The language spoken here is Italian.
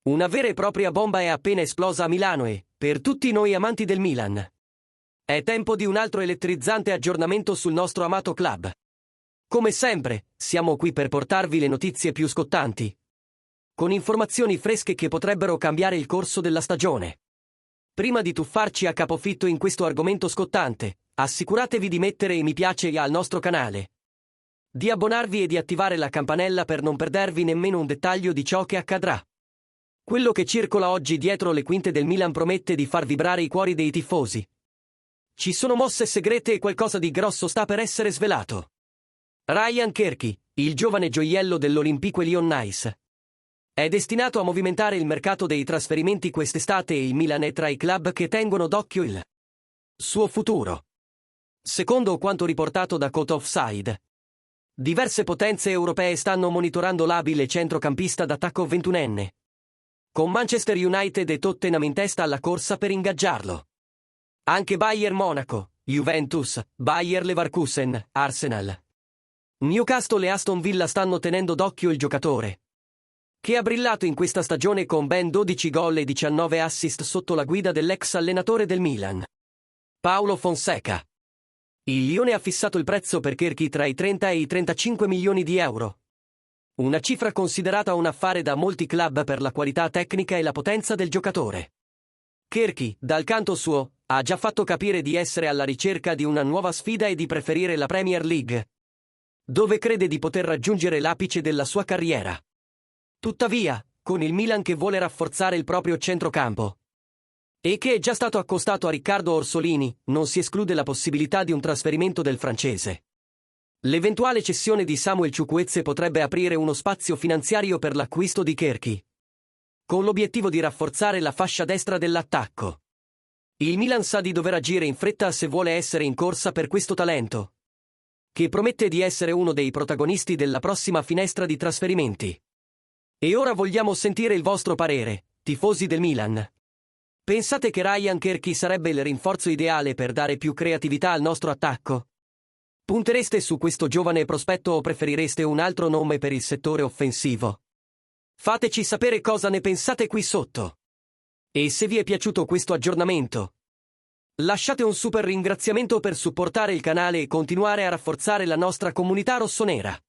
Una vera e propria bomba è appena esplosa a Milano e, per tutti noi amanti del Milan, è tempo di un altro elettrizzante aggiornamento sul nostro amato club. Come sempre, siamo qui per portarvi le notizie più scottanti, con informazioni fresche che potrebbero cambiare il corso della stagione. Prima di tuffarci a capofitto in questo argomento scottante, assicuratevi di mettere mi piace al nostro canale, di abbonarvi e di attivare la campanella per non perdervi nemmeno un dettaglio di ciò che accadrà. Quello che circola oggi dietro le quinte del Milan promette di far vibrare i cuori dei tifosi. Ci sono mosse segrete e qualcosa di grosso sta per essere svelato. Ryan Cherki, il giovane gioiello dell'Olympique Lyonnais, è destinato a movimentare il mercato dei trasferimenti quest'estate e il Milan è tra i club che tengono d'occhio il suo futuro. Secondo quanto riportato da Caught Offside, diverse potenze europee stanno monitorando l'abile centrocampista d'attacco 21enne, con Manchester United e Tottenham in testa alla corsa per ingaggiarlo. Anche Bayern Monaco, Juventus, Bayer Leverkusen, Arsenal, Newcastle e Aston Villa stanno tenendo d'occhio il giocatore, che ha brillato in questa stagione con ben 12 gol e 19 assist sotto la guida dell'ex allenatore del Milan, Paulo Fonseca. Il Lione ha fissato il prezzo per Cherki tra i 30 e i 35 milioni di euro. Una cifra considerata un affare da molti club per la qualità tecnica e la potenza del giocatore. Cherki, dal canto suo, ha già fatto capire di essere alla ricerca di una nuova sfida e di preferire la Premier League, dove crede di poter raggiungere l'apice della sua carriera. Tuttavia, con il Milan che vuole rafforzare il proprio centrocampo e che è già stato accostato a Riccardo Orsolini, non si esclude la possibilità di un trasferimento del francese. L'eventuale cessione di Samuel Chukwueze potrebbe aprire uno spazio finanziario per l'acquisto di Cherki, con l'obiettivo di rafforzare la fascia destra dell'attacco. Il Milan sa di dover agire in fretta se vuole essere in corsa per questo talento, che promette di essere uno dei protagonisti della prossima finestra di trasferimenti. E ora vogliamo sentire il vostro parere, tifosi del Milan. Pensate che Ryan Cherki sarebbe il rinforzo ideale per dare più creatività al nostro attacco? Puntereste su questo giovane prospetto o preferireste un altro nome per il settore offensivo? Fateci sapere cosa ne pensate qui sotto. E se vi è piaciuto questo aggiornamento, lasciate un super ringraziamento per supportare il canale e continuare a rafforzare la nostra comunità rossonera.